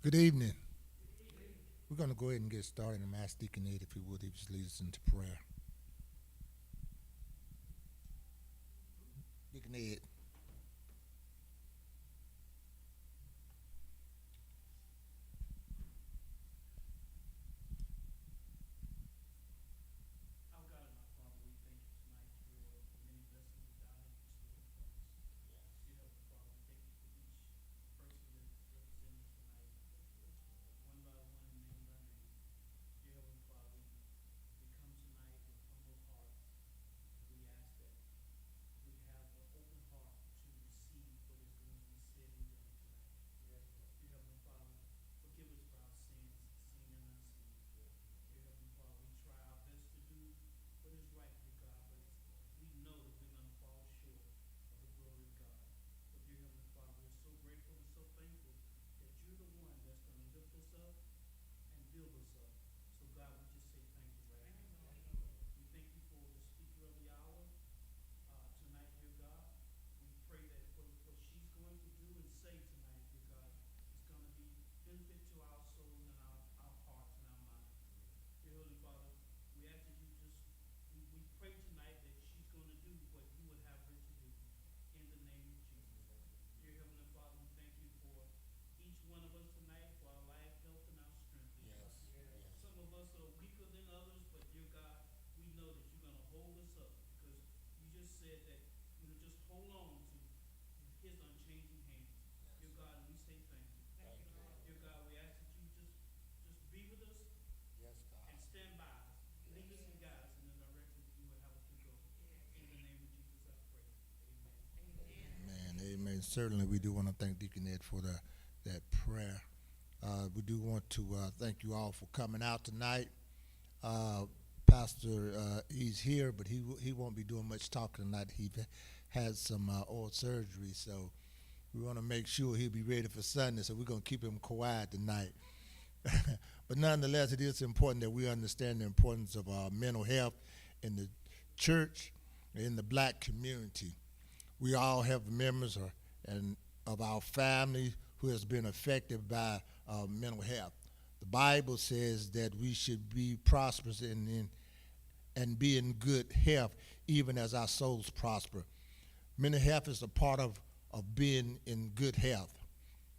Good evening. We're going to go ahead and get started. I'm asking Deacon Ed if he would, he just lead us into prayer. Deacon Ed. Our God and our Father, we thank you tonight for the many blessings that thou hast bestowed upon us. Dear Heavenly Father, we thank you for each person that represented us tonight, one by one and name by name. Dear Heavenly Father, we come tonight with humble hearts. We ask that we have an open heart to receive what is going to be said and done tonight. Dear Heavenly Father, forgive us for our sins, seen and unseen. Dear Heavenly Father, we try our best to do what is right, dear God, but we know that we're going to fall short of the glory of God. But dear Heavenly Father, we're so grateful and so thankful that you're the one that's going to lift us up and build us up. So God, we just say thank you right now. We thank you for the speaker of the hour tonight, dear God. We pray that what she's going to do and say tonight, dear God, is going to be benefit to our soul and our hearts and our minds. Dear Holy Father, we ask that you we pray tonight that she's going to do what you would have her to do in the name of Jesus. Dear Heavenly Father, we thank you for each one of us tonight, for our life, health, and our strength. Dear God. Some of us are weaker than others, but dear God, we know that you're going to hold us up because you just said that, just hold on to his unchanging hands. Dear God, and we say thank you. Dear God, we ask that you just be with us and stand by us. Lead us and guide us in the direction that you would have us to go. In the name of Jesus, I pray. Amen. Amen. Amen. Certainly, we do want to thank Deacon Ed for that prayer. We do want to thank you all for coming out tonight. Pastor, he's here, but he won't be doing much talking tonight. He had some oral surgery, so we want to make sure he'll be ready for Sunday. So we're going to keep him quiet tonight. But nonetheless, it is important that we understand the importance of mental health in the church, in the black community. We all have members of our family who has been affected by mental health. The Bible says that we should be prosperous and be in good health, even as our souls prosper. Mental health is a part of being in good health.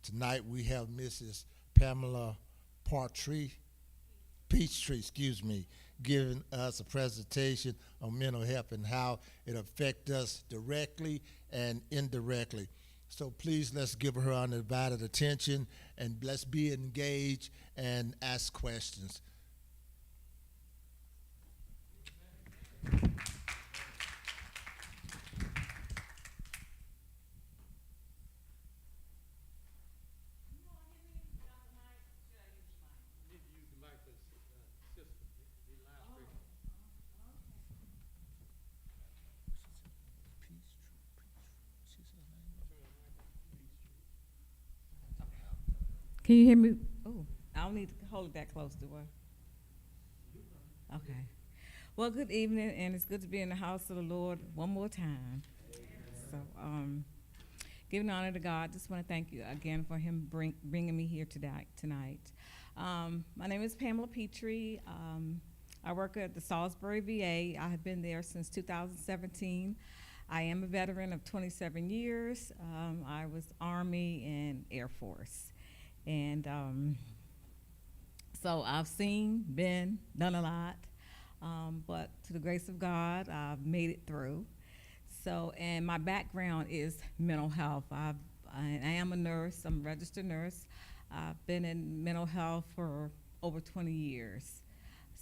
Tonight we have Mrs. Pamela Petrie, giving us a presentation on mental health and how it affects us directly and indirectly. So please, let's give her undivided attention and let's be engaged and ask questions. Can you hear me? Oh, I don't need to hold it that close, do I? Okay. Well, good evening, and it's good to be in the house of the Lord one more time. So, giving honor to God, just want to thank you again for him bringing me here tonight. My name is Pamela Petrie. I work at the Salisbury VA. I have been there since 2017. I am a veteran of 27 years. I was Army and Air Force. And so I've done a lot, but to the grace of God, I've made it through. So, and my background is mental health. I am a nurse. I'm a registered nurse. I've been in mental health for over 20 years.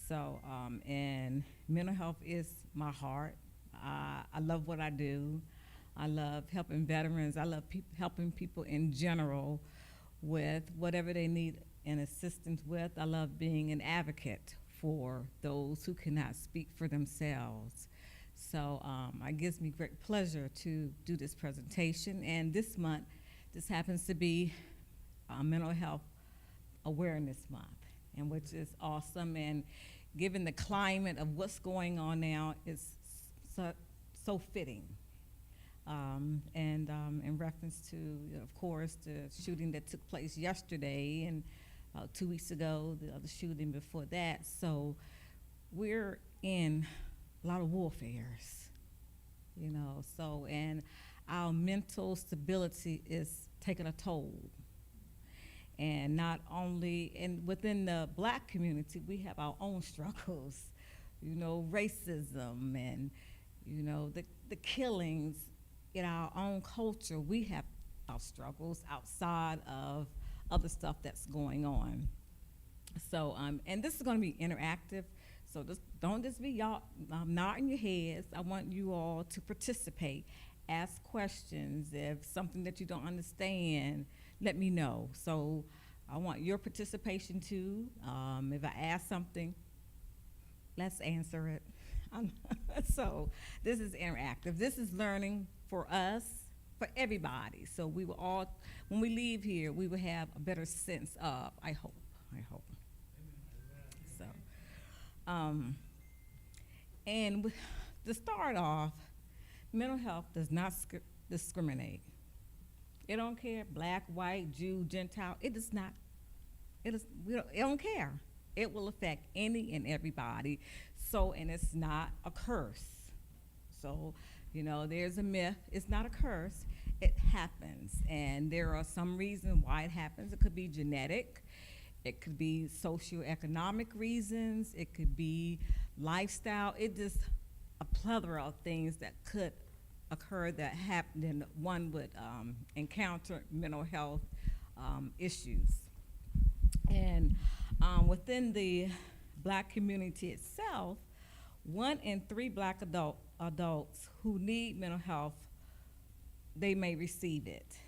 So, and mental health is my heart. I love what I do. I love helping veterans. I love helping people in general with whatever they need and assistance with. I love being an advocate for those who cannot speak for themselves. So it gives me great pleasure to do this presentation. And this month, this happens to be Mental Health Awareness Month, and which is awesome. And given the climate of what's going on now, it's so fitting. in reference to, of course, the shooting that took place yesterday and 2 weeks ago, the other shooting before that. So we're in a lot of warfares, so, and our mental stability is taking a toll. And not only, and within the black community, we have our own struggles, racism and, the killings in our own culture. We have our struggles outside of other stuff that's going on. So, and this is going to be interactive. So don't just be y'all nodding your heads. I want you all to participate, ask questions. If something that you don't understand, let me know. So I want your participation too. If I ask something, let's answer it. So this is interactive. This is learning for us, for everybody. So we will all, when we leave here, we will have a better sense of, I hope. So, and to start off, mental health does not discriminate. It don't care, black, white, Jew, Gentile. It does not. It don't care. It will affect any and everybody. So, and it's not a curse. So, there's a myth. It's not a curse. It happens, and there are some reasons why it happens. It could be genetic. It could be socioeconomic reasons. It could be lifestyle. It just a plethora of things that could occur that happen, and one would encounter mental health issues. And within the black community itself, 1 in 3 black adults who need mental health, they may receive it.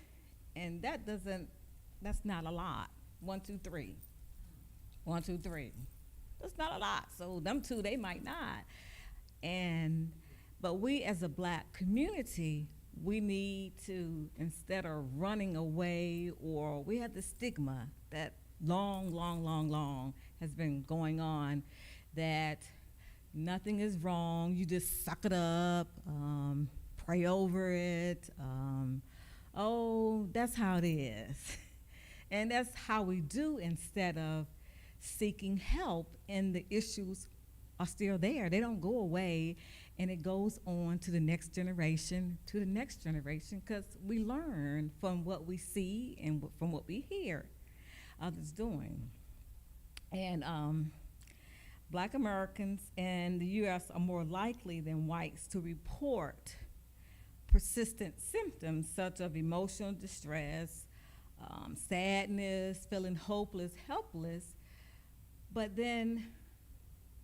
And that's not a lot. 1, 2, 3. 1, 2, 3. That's not a lot. So them two, they might not. But we as a black community, we need to, instead of running away, or we have the stigma that long has been going on, that nothing is wrong, you just suck it up, pray over it, that's how it is. And that's how we do, instead of seeking help, and the issues are still there. They don't go away, and it goes on to the next generation, because we learn from what we see and from what we hear others doing. And black Americans in the U.S. are more likely than whites to report persistent symptoms such as emotional distress, sadness, feeling hopeless, helpless, but then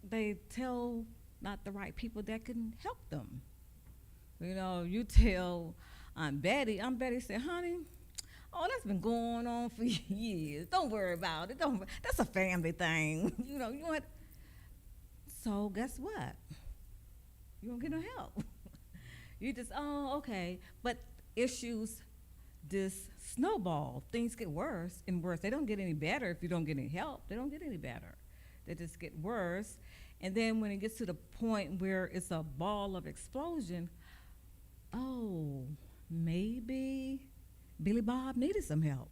they tell not the right people that can help them. You tell Aunt Betty said, honey, that's been going on for years. Don't worry about it. That's a family thing. You want. So guess what? You won't get no help. You just, okay. But issues just snowball. Things get worse and worse. They don't get any better if you don't get any help. They don't get any better. They just get worse. And then when it gets to the point where it's a ball of explosion, maybe Billy Bob needed some help.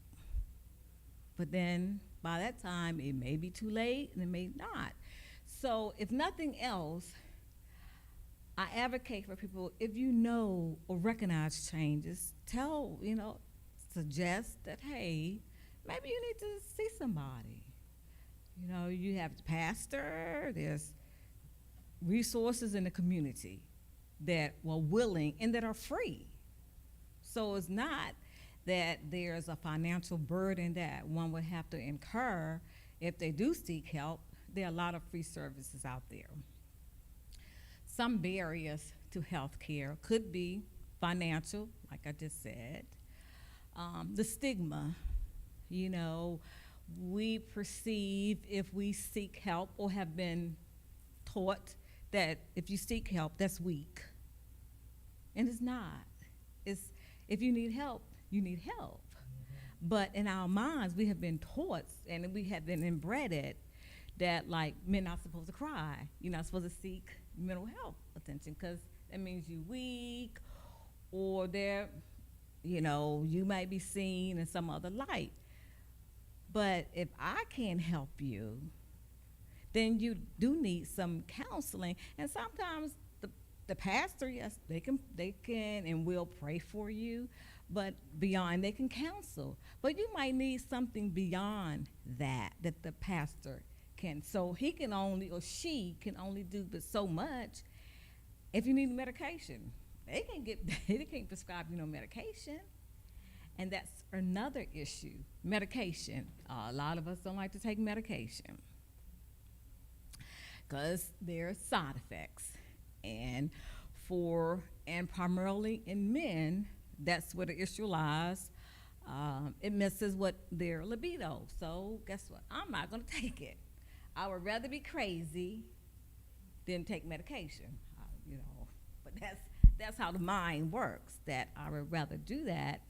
But then by that time, it may be too late and it may not. So if nothing else, I advocate for people, if you know or recognize changes, suggest that, hey, maybe you need to see somebody. You have the pastor, there's resources in the community that were willing and that are free. So it's not that there's a financial burden that one would have to incur if they do seek help. There are a lot of free services out there. Some barriers to health care could be financial, like I just said. The stigma, we perceive, if we seek help or have been taught that if you seek help, that's weak. And it's not. It's, if you need help, you need help. But in our minds, we have been taught and we have been inbred that, like, men not supposed to cry. You're not supposed to seek mental health attention because that means you're weak, or they're, you might be seen in some other light. But if I can't help you, then you do need some counseling. And sometimes the pastor, yes, they can and will pray for you, but beyond they can counsel. But you might need something beyond that the pastor can. So he can only or she can only do but so much. If you need medication, they can't prescribe you no medication. And that's another issue, medication. A lot of us don't like to take medication because there are side effects. And primarily in men, that's where the issue lies. It messes with their libido. So guess what? I'm not going to take it. I would rather be crazy than take medication. But that's how the mind works. That I would rather do that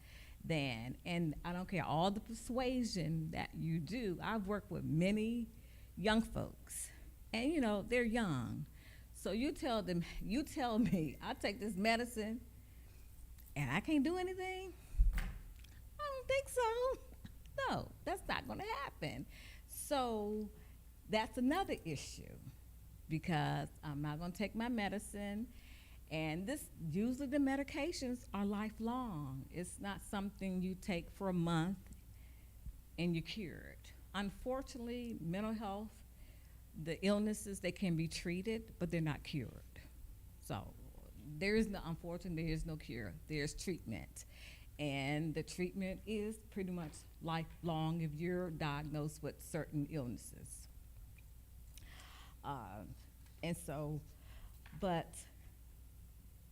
than, and I don't care all the persuasion that you do. I've worked with many young folks, and they're young. So you tell me, I take this medicine and I can't do anything? I don't think so. No, that's not going to happen. So that's another issue because I'm not going to take my medicine. And usually the medications are lifelong. It's not something you take for a month and you're cured. Unfortunately, mental health, the illnesses, they can be treated, but they're not cured. So unfortunately, there is no cure. There's treatment. And the treatment is pretty much lifelong if you're diagnosed with certain illnesses.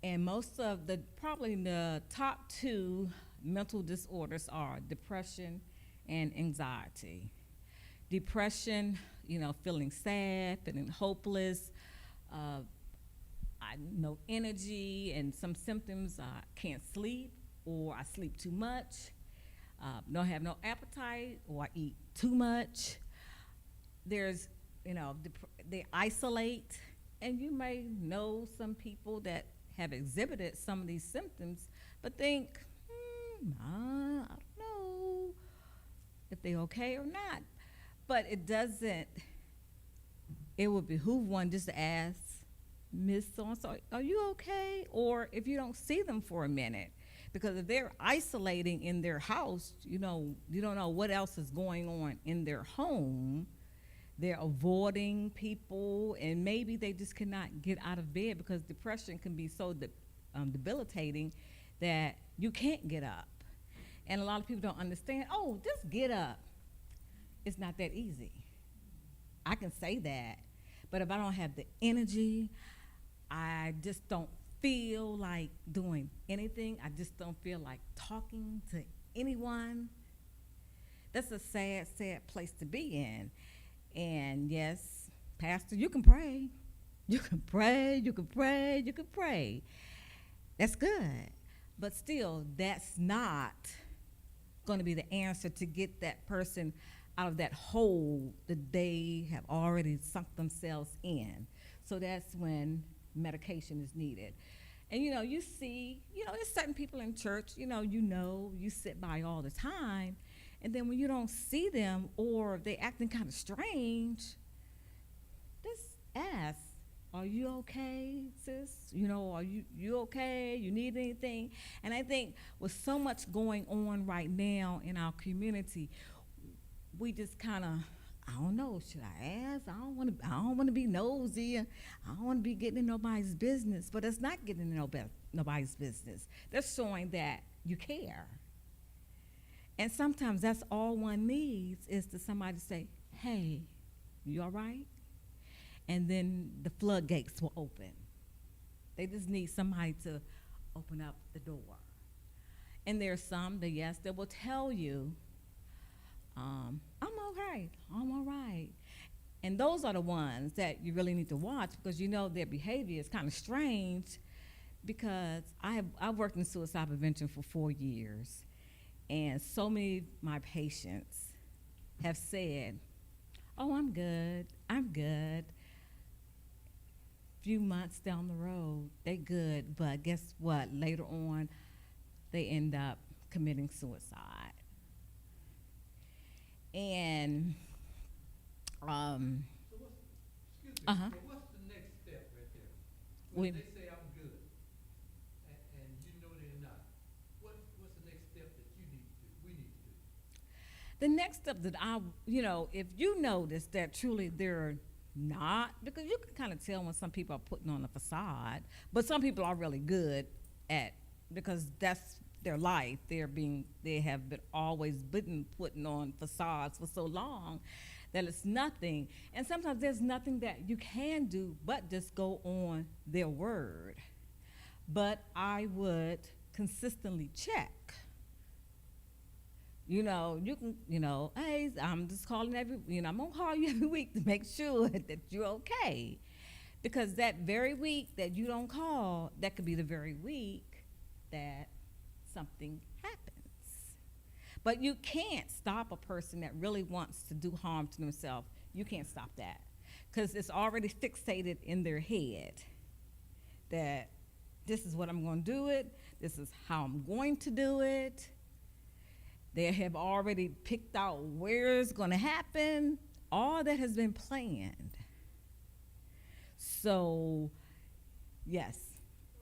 And most of probably the top two mental disorders are depression and anxiety. Depression, feeling sad, feeling hopeless, no energy, and some symptoms, can't sleep, or I sleep too much, don't have no appetite, or I eat too much. There's, they isolate, and you may know some people that have exhibited some of these symptoms, but think, I don't know if they're okay or not. But it would behoove one just to ask, Miss So-and-so, are you okay? Or if you don't see them for a minute, because if they're isolating in their house, you don't know what else is going on in their home. They're avoiding people, and maybe they just cannot get out of bed because depression can be so debilitating that you can't get up. And a lot of people don't understand, just get up. It's not that easy. I can say that, but if I don't have the energy, I just don't feel like doing anything. I just don't feel like talking to anyone. That's a sad, sad place to be in. And yes, Pastor, you can pray. You can pray, you can pray, you can pray. That's good. But still, that's not going to be the answer to get that person out of that hole that they have already sunk themselves in. So that's when medication is needed. And you see, there's certain people in church, you sit by all the time, and then when you don't see them or they acting kind of strange, just ask, are you okay, sis? Are you okay? You need anything? And I think with so much going on right now in our community, we just kind of, I don't know, should I ask? I don't want to be nosy. I don't want to be getting in nobody's business. But it's not getting in nobody's business. They're showing that you care. And sometimes that's all one needs is to somebody say, hey, you all right? And then the floodgates will open. They just need somebody to open up the door. And there's some that will tell you, I'm okay, I'm all right. And those are the ones that you really need to watch because their behavior is kind of strange because I've worked in suicide prevention for 4 years. And so many of my patients have said, I'm good. few months down the road, they good, but guess what? Later on, they end up committing suicide. And So what's, excuse me, Uh-huh. so what's the next step right there? We- When they say I'm good, and you know they're not, what's the next step that you need to do, we need to do? the next step that if you notice that truly they're not, because you can kind of tell when some people are putting on a facade, but some people are really good at, because that's their life. They have been always been putting on facades for so long that it's nothing. And sometimes there's nothing that you can do but just go on their word. But I would consistently check. You can, hey, I'm just calling I'm gonna call you every week to make sure that you're okay. Because that very week that you don't call, that could be the very week that something happens. But you can't stop a person that really wants to do harm to themselves. You can't stop that. Because it's already fixated in their head that this is what I'm going to do it, this is how I'm going to do it. They have already picked out where it's going to happen. All that has been planned. So, yes.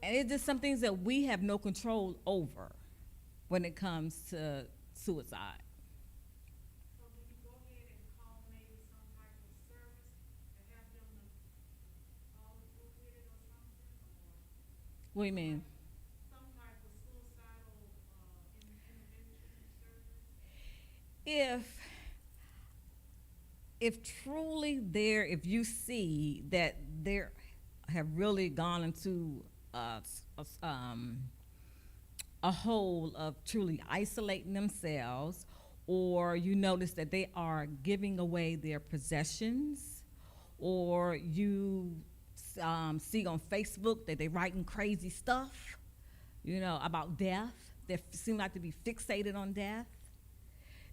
And it's just some things that we have no control over when it comes to suicide. So do you go ahead and call maybe some type of service to have them to follow through with it or something? Or What do you mean? some type of suicidal intervention service? If truly if you see that they have really gone into a hole of truly isolating themselves, or you notice that they are giving away their possessions, or you see on Facebook that they're writing crazy stuff, about death, they seem like to be fixated on death,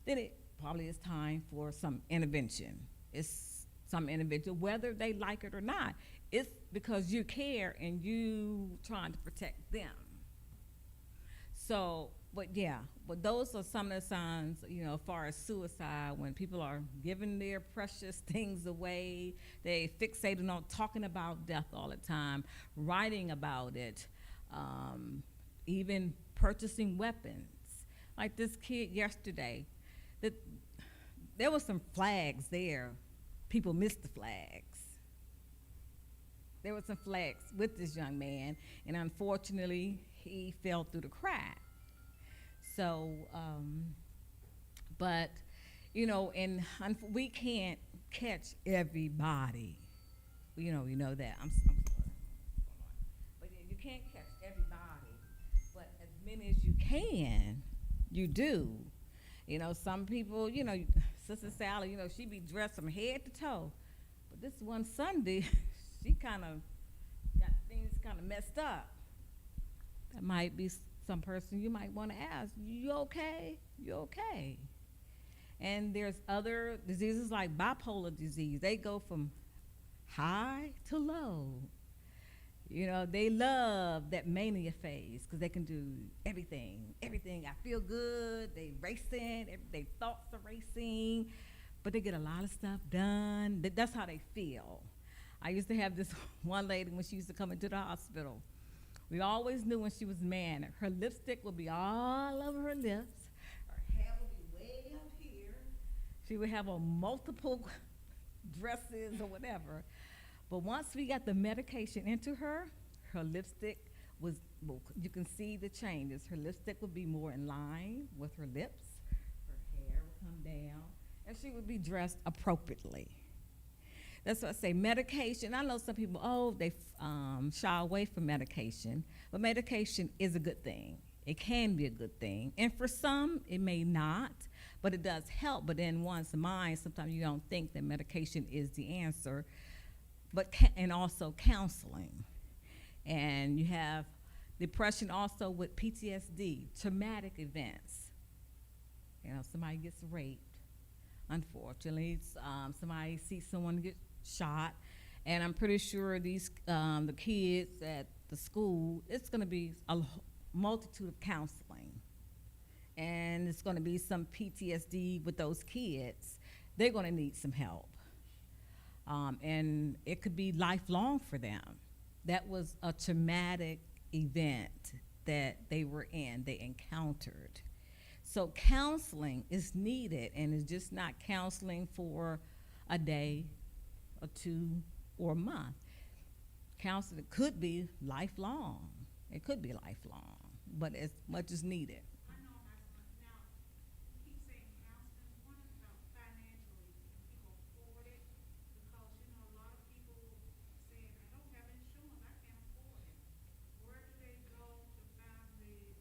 then it probably is time for some intervention. It's some intervention, whether they like it or not. It's because you care and you trying to protect them. So, but those are some of the signs, as far as suicide, when people are giving their precious things away, they fixated on talking about death all the time, writing about it, even purchasing weapons. Like this kid yesterday, there were some flags there. People missed the flags. There were some flags with this young man, and unfortunately, he fell through the crack. So, but, we can't catch everybody. You know that. I'm sorry. But you can't catch everybody. But as many as you can, you do. Some people, Sister Sally, she be dressed from head to toe. But this one Sunday, she kind of got things kind of messed up. That might be some person you might want to ask, you okay? You okay? And there's other diseases like bipolar disease. They go from high to low. They love that mania phase because they can do everything. Everything. I feel good. They racing. Their thoughts are racing. But they get a lot of stuff done. That's how they feel. I used to have this one lady when she used to come into the hospital. We always knew when she was mad. Her lipstick would be all over her lips. Her hair would be way up here. She would have on multiple dresses or whatever. But once we got the medication into her lipstick you can see the changes. Her lipstick would be more in line with her lips. Her hair would come down. And she would be dressed appropriately. That's what I say, medication. I know some people, they shy away from medication. But medication is a good thing. It can be a good thing. And for some, it may not. But it does help. But in one's mind, sometimes you don't think that medication is the answer. And also counseling. And you have depression also with PTSD, traumatic events. Somebody gets raped, unfortunately. Somebody sees someone get shot, And I'm pretty sure the kids at the school, it's going to be a multitude of counseling. And it's going to be some PTSD with those kids. They're going to need some help. And it could be lifelong for them. That was a traumatic event that they were in, they encountered. So counseling is needed, and it's just not counseling for a day or two or a month. Counseling could be lifelong. It could be lifelong, but as much as needed. I know that's not, now, you keep saying counseling, what about financially, can people afford it? Because, you know, a lot of people saying, I don't have insurance, I can't afford it. Where do they go to find the,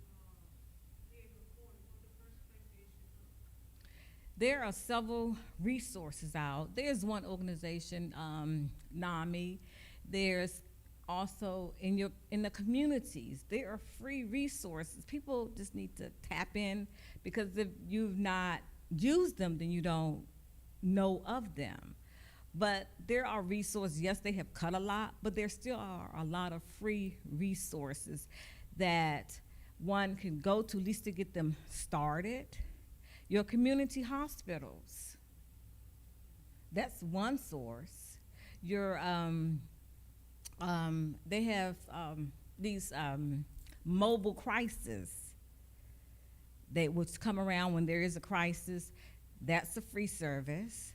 be able to afford it, what's the first place they should go? There are several resources out. There's one organization, NAMI. There's also in the communities, there are free resources. People just need to tap in, because if you've not used them, then you don't know of them. But there are resources. Yes, they have cut a lot, but there still are a lot of free resources that one can go to, at least to get them started. Your community hospitals, that's one source. Your they have these mobile crises which come around when there is a crisis. That's a free service.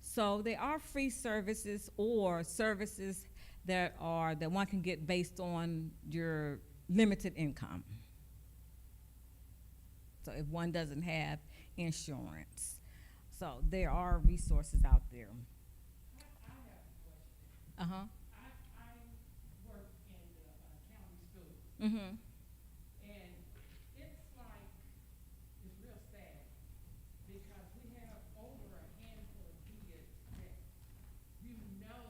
So there are free services, or services that one can get based on your limited income. So if one doesn't have insurance. So there are resources out there. I have a question. Uh-huh. I work in the county school, Mm-hmm. and it's like, it's real sad, because we have over a handful of kids that you know,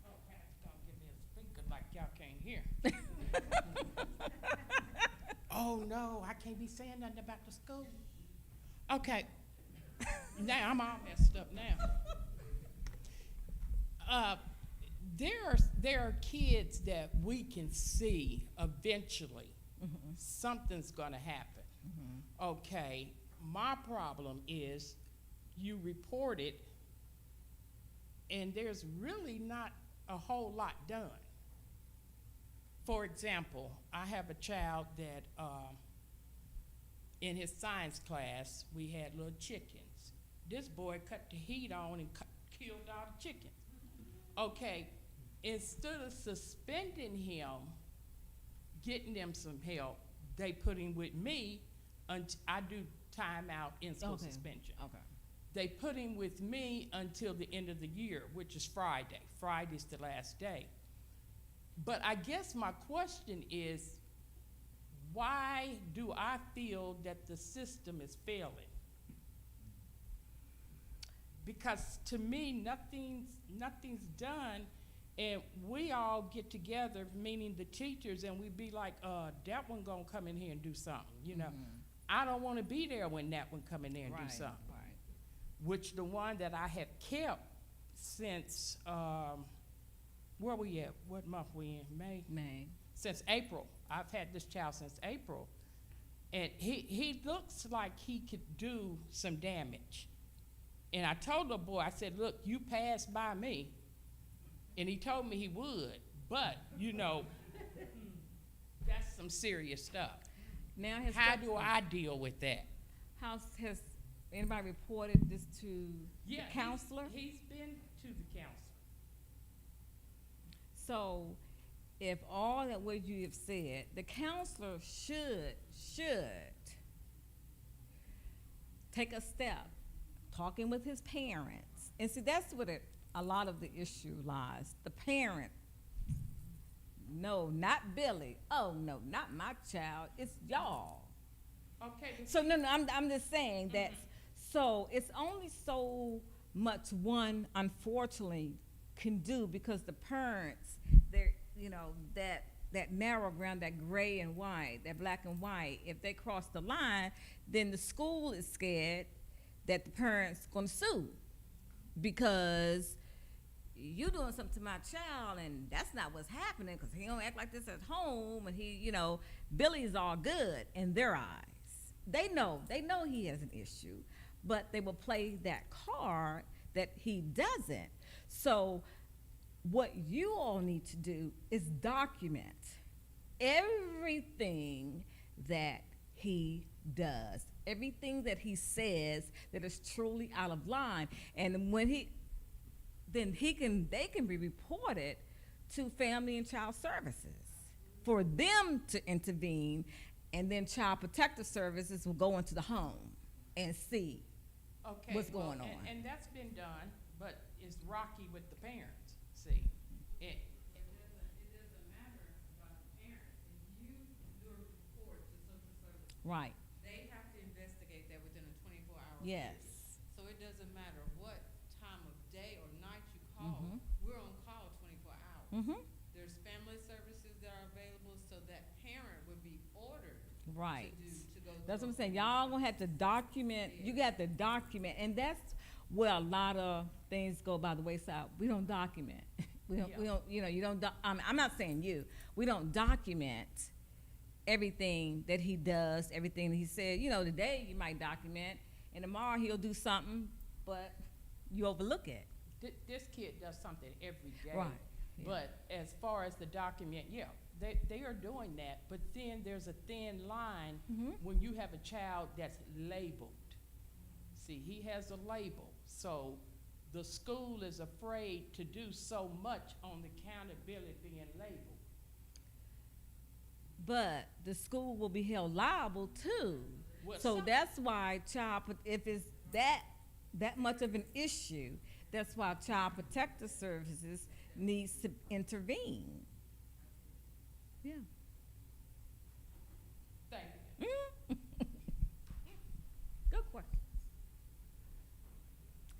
oh, Pat's gonna give me a speaker like y'all can't hear. Oh, no, I can't be saying nothing about the school. Okay, now I'm all messed up now. There are kids that we can see eventually something's gonna happen. Okay, my problem is you report it and there's really not a whole lot done. For example, I have a child that in his science class, we had little chickens. This boy cut the heat on and killed all the chickens. Okay, instead of suspending him, getting them some help, they put him with me until I do timeout in school suspension. Okay. They put him with me until the end of the year, which is Friday. Friday's the last day. But I guess my question is, why do I feel that the system is failing? Because to me, nothing's done, and we all get together, meaning the teachers, and we be like, that one gonna come in here and do something, you know. I don't wanna be there when that one come in there and do something. Right. Which the one that I have kept since, where we at? What month we in? May? Since April. I've had this child since April. And he looks like he could do some damage. And I told the boy, I said, look, you passed by me. And he told me he would. But, you know, that's some serious stuff. Now, how do I deal with that? Has anybody reported this to the counselor? He's been to the counselor. So, if all that what you have said, the counselor should take a step, talking with his parents. And see, that's what a lot of the issue lies. The parent, no, not Billy. Oh, no, not my child. It's y'all. Okay. So, no, I'm just saying that, so it's only so much one, unfortunately, can do, because the parents, they're, you know, that narrow ground, that gray and white, that black and white, if they cross the line, then the school is scared that the parents gonna sue, because you doing something to my child, and that's not what's happening because he don't act like this at home, and he, Billy's all good in their eyes. They know he has an issue, but they will play that card that he doesn't. So what you all need to do is document everything that he does, everything that he says that is truly out of line. And when they can be reported to Family and Child Services for them to intervene, and then Child Protective Services will go into the home and see what's going on. And that's been done, but it's rocky with the parents, see. It doesn't matter about the parents. If you do a report to social services, Right. They have to investigate that within a 24-hour Yes. period. So it doesn't matter what time of day or night you call, Mhm. we're on call 24 hours. Mm-hmm. There's family services that are available, so that parent would be ordered Right. to go. That's what to I'm a saying. family Y'all gonna have to document. You got to document, and that's where a lot of things go by the wayside. We don't document. We don't. You don't. I'm not saying you. We don't document everything that he does, everything that he said. Today you might document, and tomorrow he'll do something, but you overlook it. This kid does something every day. Right. Yeah. But as far as the document, they are doing that, but then there's a thin line Mhm. when you have a child that's labeled. See, he has a label, so the school is afraid to do so much on the accountability being labeled. But the school will be held liable too. Well, So some- that's why if it's that much of an issue, that's why Child Protective Services needs to intervene. Yeah. Thank you. Good question.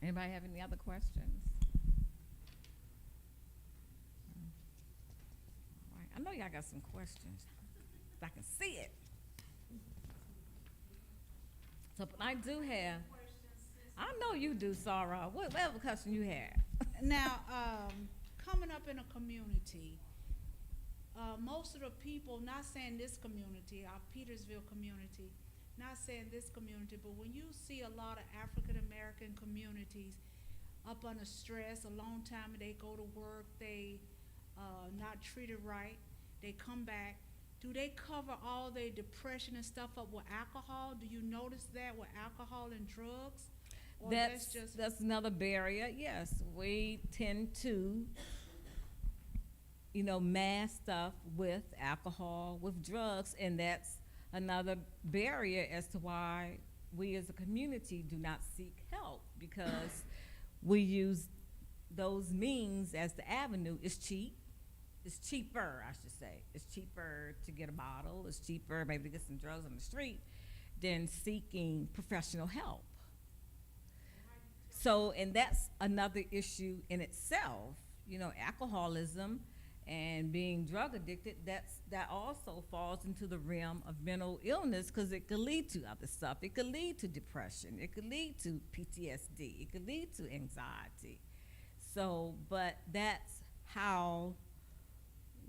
Anybody have any other questions? All right. I know y'all got some questions. I can see it. So, but I do have. I know you do, Sarah. Whatever question you have. Now, coming up in a community, most of the people, not saying this community, our Petersville community, not saying this community, but when you see a lot of African American communities up under stress, a long time they go to work, they not treated right, they come back. Do they cover all their depression and stuff up with alcohol? Do you notice that with alcohol and drugs? Or That's another barrier. Yes, we tend to, mask stuff with alcohol, with drugs, and that's another barrier as to why we as a community do not seek help, because we use those means as the avenue. It's cheap. It's cheaper, I should say. It's cheaper to get a bottle. It's cheaper maybe to get some drugs on the street than seeking professional help. So, and that's another issue in itself. Alcoholism and being drug addicted, that also falls into the realm of mental illness, because it could lead to other stuff. It could lead to depression. It could lead to PTSD. It could lead to anxiety. So, but that's how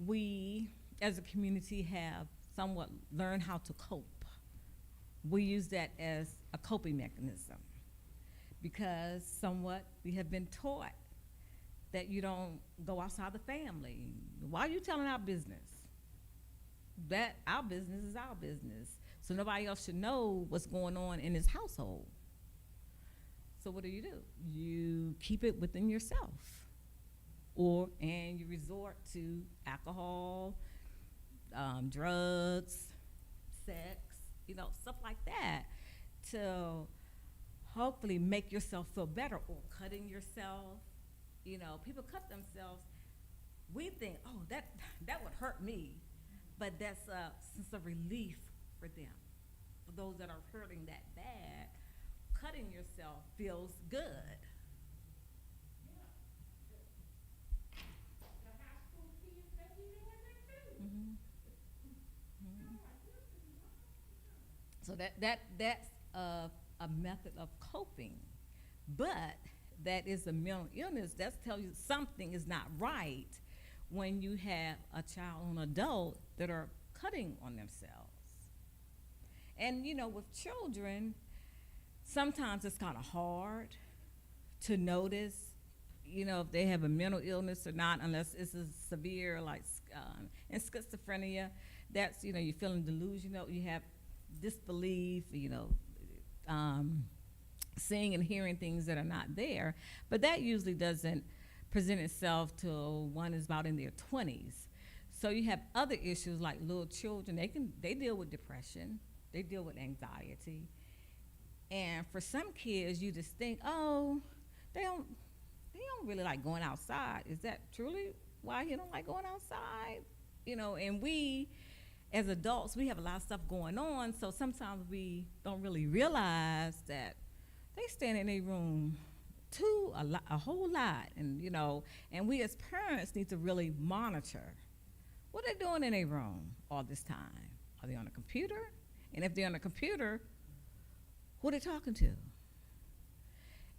we as a community have somewhat learned how to cope. We use that as a coping mechanism, because somewhat we have been taught that you don't go outside the family. Why are you telling our business? That our business is our business. So nobody else should know what's going on in his household. So what do? You keep it within yourself. And you resort to alcohol, drugs, sex, stuff like that, to hopefully make yourself feel better, or cutting yourself. People cut themselves. We think, oh, that would hurt me, but that's a sense of relief for them. For those that are hurting that bad, cutting yourself feels good. Mm-hmm. Mm-hmm. So that's a method of coping, but that is a mental illness, that's tell you something is not right when you have a child or an adult that are cutting on themselves. And you know, with children, sometimes it's kind of hard to notice, you know, if they have a mental illness or not, unless it's a severe, like, in schizophrenia, that's, you know, you're feeling delusional, you have disbelief, you know, seeing and hearing things that are not there. But that usually doesn't present itself till one is about in their 20s. So you have other issues like little children, they deal with depression, they deal with anxiety. And for some kids, you just think, oh, they don't really like going outside. Is that truly why he don't like going outside? You know, and we, as adults, we have a lot of stuff going on, so sometimes we don't really realize that they stand in their room a whole lot, and you know, and we as parents need to really monitor what they're doing in their room all this time. Are they on a computer? And if they're on a computer, who are they talking to?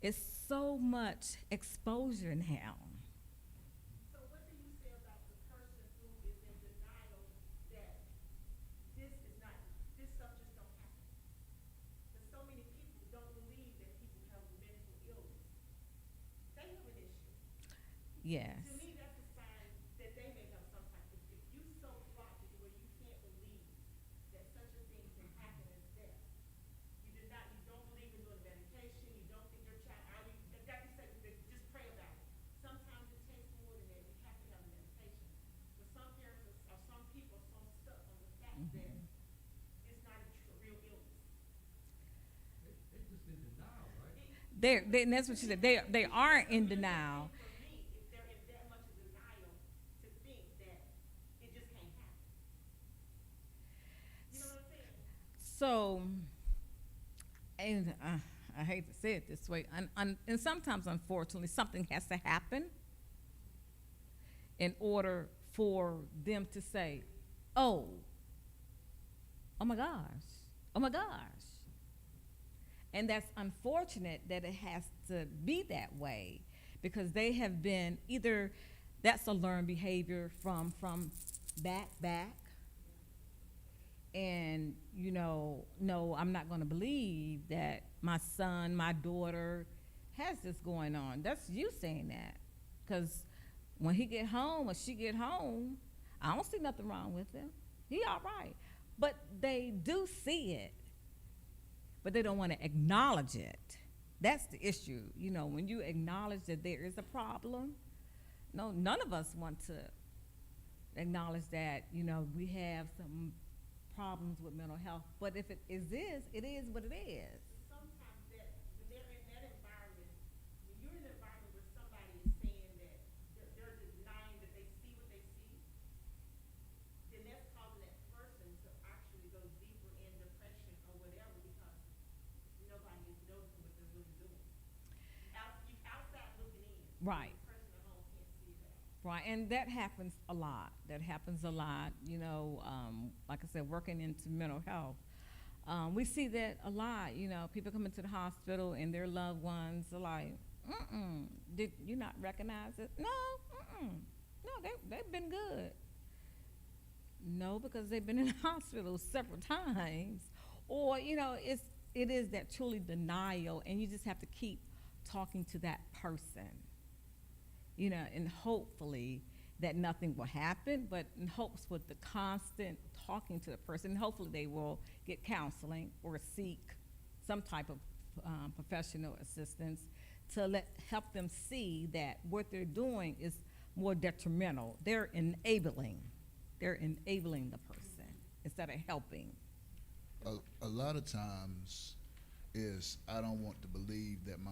It's so much exposure now. So what do you say about the person who is in denial that this stuff just don't happen? Because so many people don't believe that people have mental illness. They have an issue. Yes. To me, that's a sign that they may have some type of, if you so rocked it where you can't believe that such a thing can happen as death. You don't believe in doing medication, you don't think your child, like you said, just pray about it. Sometimes it takes more than that, you have to have medication. But some parents or some people are so stuck on the fact that it's not a real illness. They just in denial, right? And that's what she said. They aren't in denial. For me, if they're in that much of denial to think that it just can't happen. You know what I'm saying? So, and I hate to say it this way, and sometimes, unfortunately, something has to happen in order for them to say, oh my gosh. And that's unfortunate that it has to be that way, because they have been either, that's a learned behavior from back, and you know, no, I'm not going to believe that my son, my daughter has this going on. That's you saying that, because when he get home or she get home, I don't see nothing wrong with him. He all right. But they do see it, but they don't want to acknowledge it. That's the issue. You know, when you acknowledge that there is a problem, no, none of us want to acknowledge that, you know, we have some problems with mental health. But if it is what it is. Sometimes that, when they're in that environment, when you're in an environment where somebody is saying that they're denying that they see what they see, then that's causing that person to actually go deeper in depression or whatever, because nobody is noticing what they're really doing. You outside looking in. Right. The person at home can't see that. Right, and that happens a lot. You know, like I said, working into mental health. We see that a lot. You know, people come into the hospital and their loved ones are like, did you not recognize it? No, no, they've been good. No, because they've been in the hospital several times. Or, you know, it is that truly denial, and you just have to keep talking to that person. You know, and hopefully that nothing will happen, but in hopes with the constant talking to the person, hopefully they will get counseling or seek some type of professional assistance to help them see that what they're doing is more detrimental. They're enabling the person instead of helping. A lot of times is I don't want to believe that my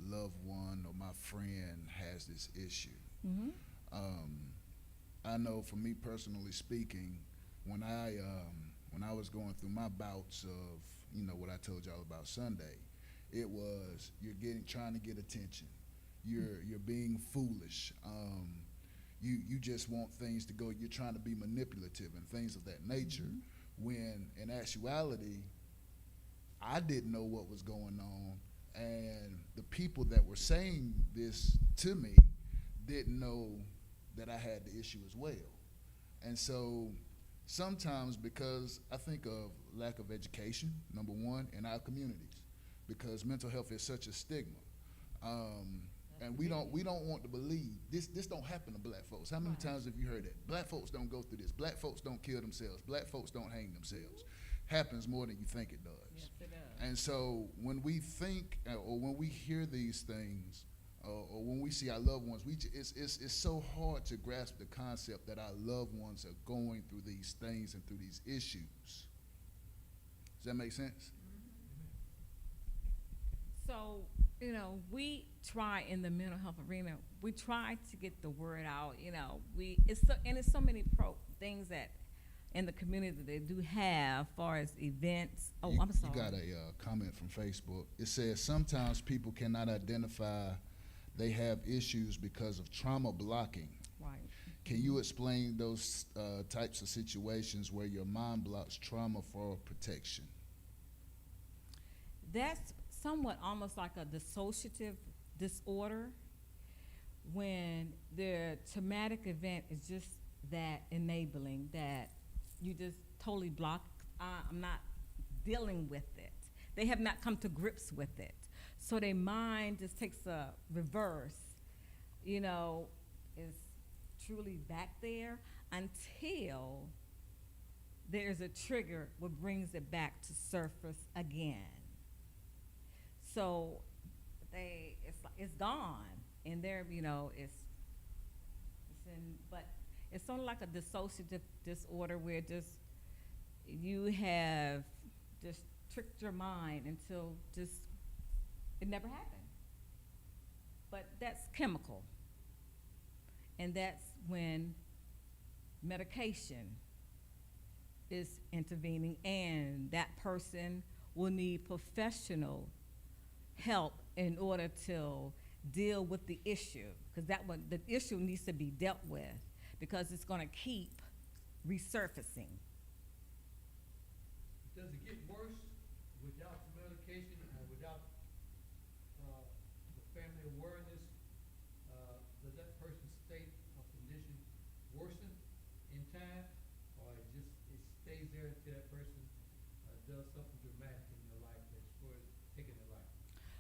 loved one or my friend has this issue. Mm-hmm. I know for me personally speaking, when I was going through my bouts of, you know, what I told y'all about Sunday, it was trying to get attention. You're being foolish. You just want things to go. You're trying to be manipulative and things of that nature. Mm-hmm. When in actuality, I didn't know what was going on And the people that were saying this to me didn't know that I had the issue as well. And so sometimes, because I think of lack of education, number one, in our communities, because mental health is such a stigma. And we don't want to believe this don't happen to black folks. How many times have you heard that? Black folks don't go through this. Black folks don't kill themselves. Black folks don't hang themselves. Happens more than you think it does. Yes, it does. And so when we think or when we hear these things, or when we see our loved ones, it's so hard to grasp the concept that our loved ones are going through these things and through these issues. Does that make sense? So, you know, we try in the mental health arena, we try to get the word out, you know, it's so many things that in the community that they do have, far as events. Oh, I'm sorry. You got a comment from Facebook. It says, sometimes people cannot identify they have issues because of trauma blocking. Right. Can you explain those types of situations where your mind blocks trauma for protection? That's somewhat almost like a dissociative disorder, when the traumatic event is just that enabling, that you just totally block. I'm not dealing with it. They have not come to grips with it. So their mind just takes a reverse, you know, is truly back there until there's a trigger what brings it back to surface again. So it's gone, and there, you know, but it's sort of like a dissociative disorder where just you have just tricked your mind until just it never happened. But that's chemical, and that's when medication is intervening, and that person will need professional help in order to deal with the issue, because the issue needs to be dealt with, because it's going to keep resurfacing. Does it get worse without the medication or without the family awareness? Does that person's state of condition worsen in time, or it stays there until that person does something dramatic in their life that's for taking their life?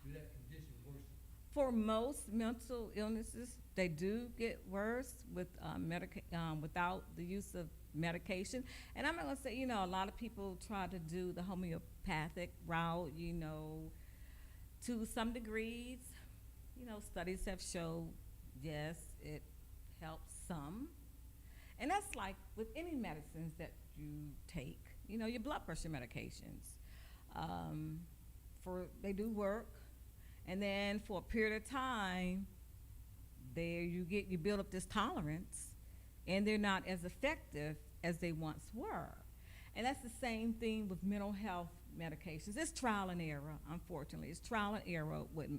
Do that condition worsen? For most mental illnesses, they do get worse with without the use of medication. And I'm not going to say, you know, a lot of people try to do the homeopathic route, you know, to some degrees. You know, studies have shown, yes, it helps some. And that's like with any medicines that you take, you know, your blood pressure medications. They do work. And then for a period of time, you build up this tolerance, and they're not as effective as they once were. And that's the same thing with mental health medications. It's trial and error, unfortunately. It's trial and error with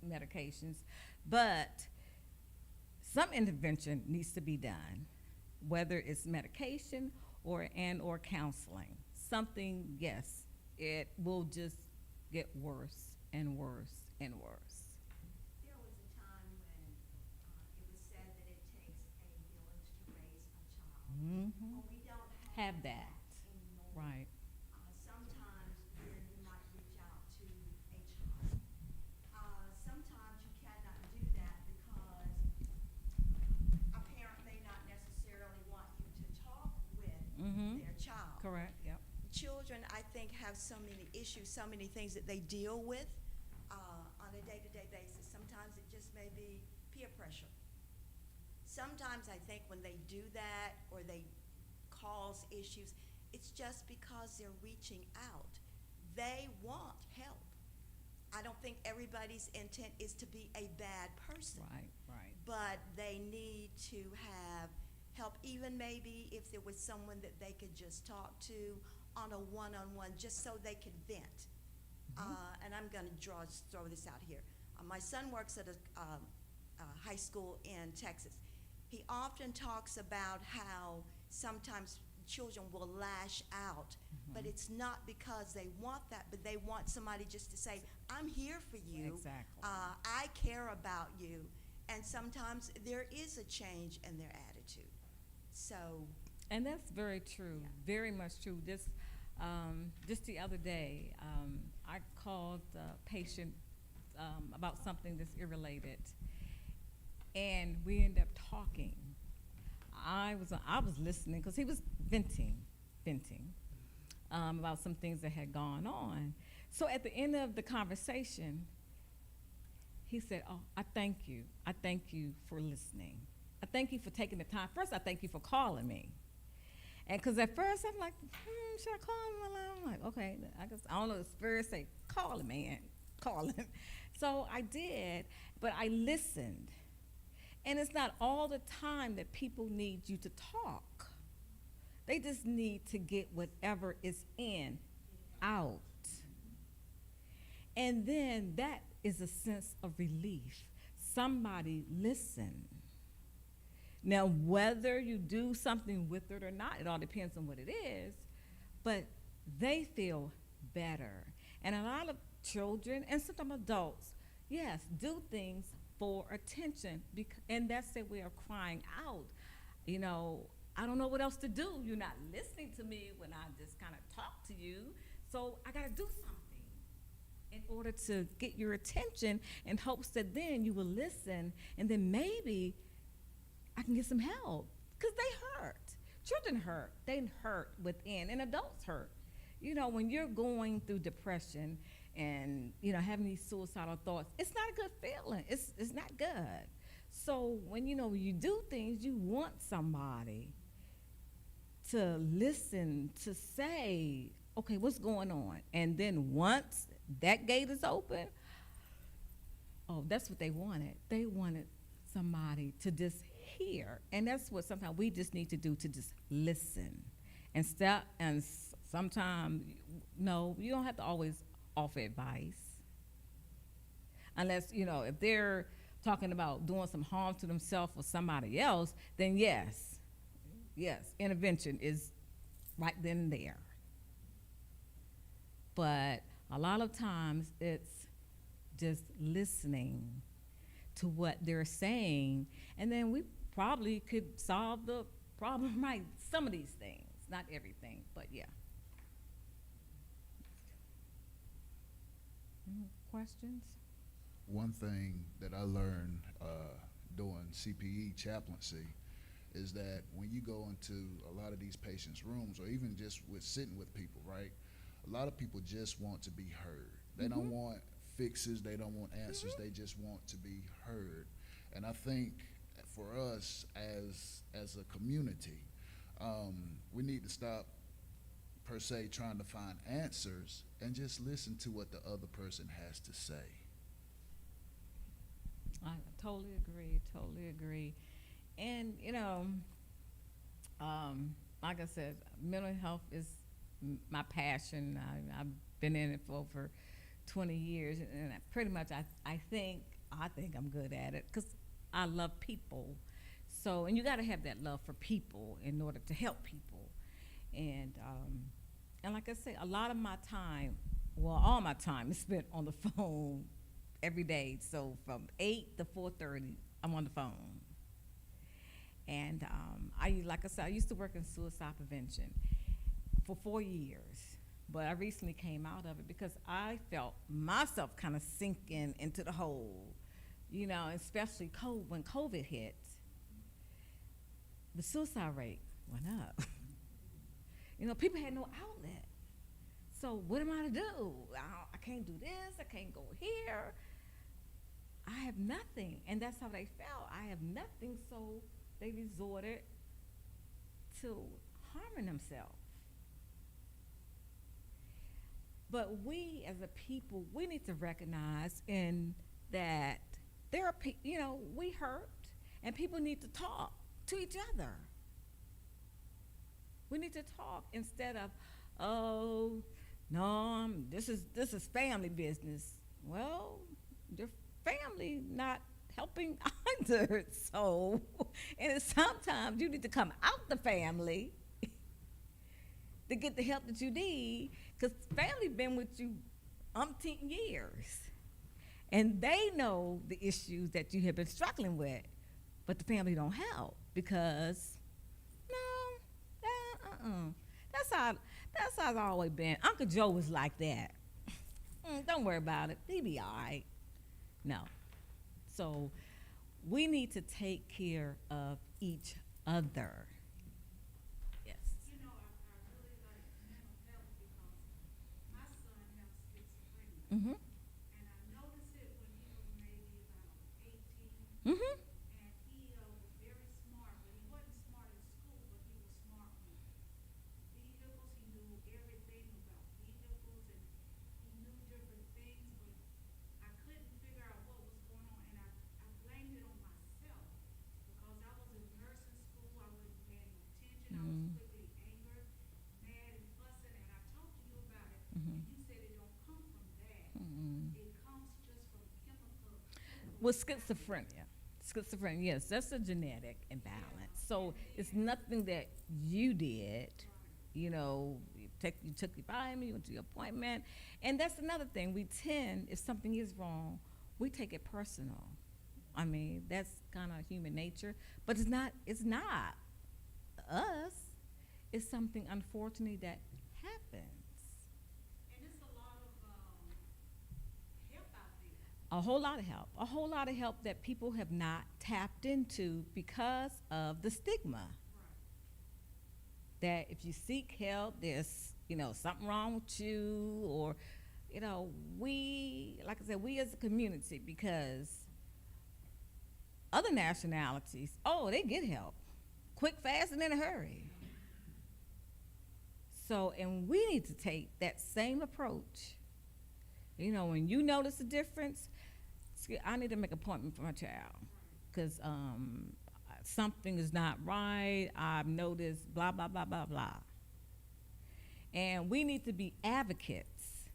medications. But some intervention needs to be done, whether it's medication or counseling. Something, yes, it will just get worse and worse and worse. There was a time when it was said that it takes a village to raise a child. Mm-hmm. Well, we don't Have that. anymore. Right. Sometimes then you might reach out to a child. Sometimes you cannot do that because a parent may not necessarily want you to talk with their child. Correct, yep. Children, I think, have so many issues, so many things that they deal with on a day-to-day basis. Sometimes it just may be peer pressure. Sometimes I think when they do that or they cause issues, it's just because they're reaching out. They want help. I don't think everybody's intent is to be a bad person. Right. But they need to have help, even maybe if there was someone that they could just talk to on a one-on-one, just so they could vent. And I'm going to throw this out here. My son works at a high school in Texas. He often talks about how sometimes children will lash out. But it's not because they want that, but they want somebody just to say, I'm here for you. Exactly. I care about you. And sometimes there is a change in their attitude. So, And that's very true, Yeah. very much true. Just the other day, I called a patient about something that's irrelated, and we ended up talking. I was listening because he was venting about some things that had gone on. So at the end of the conversation, he said, "Oh, I thank you. I thank you for listening. I thank you for taking the time. First, I thank you for calling me." And because at first I'm like, should I call him? I'm like, okay, I guess I don't know. The spirit say, call him, man, call him. So I did, but I listened. And it's not all the time that people need you to talk. They just need to get whatever is in out. And then that is a sense of relief. Somebody listened. Now, whether you do something with it or not, it all depends on what it is, but they feel better. And a lot of children, and sometimes adults, yes, do things for attention, and that's their way of crying out. You know, I don't know what else to do. You're not listening to me when I just kind of talk to you, so I got to do something in order to get your attention in hopes that then you will listen, and then maybe I can get some help, because they hurt. Children hurt. They hurt within, and adults hurt. You know, when you're going through depression and, you know, having these suicidal thoughts, it's not a good feeling. It's not good. So when, you know, you do things, you want somebody to listen, to say, okay, what's going on? And then once that gate is open, oh, that's what they wanted. They wanted somebody to just hear. And that's what sometimes we just need to do, to just listen. And sometimes, no, you don't have to always offer advice. Unless, you know, if they're talking about doing some harm to themselves or somebody else, then yes, intervention is right then and there. But a lot of times it's just listening to what they're saying, and then we probably could solve the problem, right? Some of these things, not everything, but yeah. Any questions? One thing that I learned doing CPE chaplaincy is that when you go into a lot of these patients' rooms, or even just with sitting with people, right? A lot of people just want to be heard. They don't want fixes, they don't want answers, they just want to be heard. And I think for us as a community, we need to stop per se trying to find answers and just listen to what the other person has to say. I totally agree. And, you know, like I said, mental health is my passion. I've been in it for over 20 years, and pretty much I think I'm good at it, because I love people. So, and you got to have that love for people in order to help people. And like I say, a lot of my time, well, all my time is spent on the phone every day. So from 8 to 4:30, I'm on the phone. And like I said, I used to work in suicide prevention for 4 years. But I recently came out of it because I felt myself kind of sinking into the hole, you know, especially when COVID hit. The suicide rate went up. You know, people had no outlet. So what am I to do? I can't do this. I can't go here. I have nothing. And that's how they felt. I have nothing, so they resorted to harming themselves. But we as a people, we need to recognize in that there are, you know, we hurt, and people need to talk to each other. We need to talk instead of, oh, no, this is family business. Well, your family not helping either. So, and sometimes you need to come out the family to get the help that you need, because family been with you umpteen years. And they know the issues that you have been struggling with, but the family don't help because, no, that's how it's always been. Uncle Joe was like that. Don't worry about it. He be all right. No. So we need to take care of each other. Yes. You know, I really like mental health because my son has schizophrenia. Mm-hmm. And I noticed it when he was maybe about 18. Mm-hmm. And he was very smart, but he wasn't smart in school, but he was smart with vehicles. He knew everything about vehicles and he knew different things, but I couldn't figure out what was going on. And I blamed it on myself because I was in nursing school. I wasn't paying no attention. I was quickly angered, mad, and fussing. And I talked to you about it, and you said it don't come from that. It comes just from chemical. With schizophrenia, yes, that's a genetic imbalance. So it's nothing that you did. You know, you took your vitamin, you went to your appointment, and that's another thing. We tend, if something is wrong, we take it personal. I mean, that's kind of human nature, but it's not. It's not us. It's something unfortunately that happens. And it's a lot of help out there. A whole lot of help that people have not tapped into because of the stigma. That if you seek help, there's, something wrong with you, or, like I said, we as a community, because other nationalities, they get help quick, fast, and in a hurry. So, and we need to take that same approach. When you notice a difference, I need to make an appointment for my child because something is not right. I've noticed blah, blah, blah, blah, blah. And we need to be advocates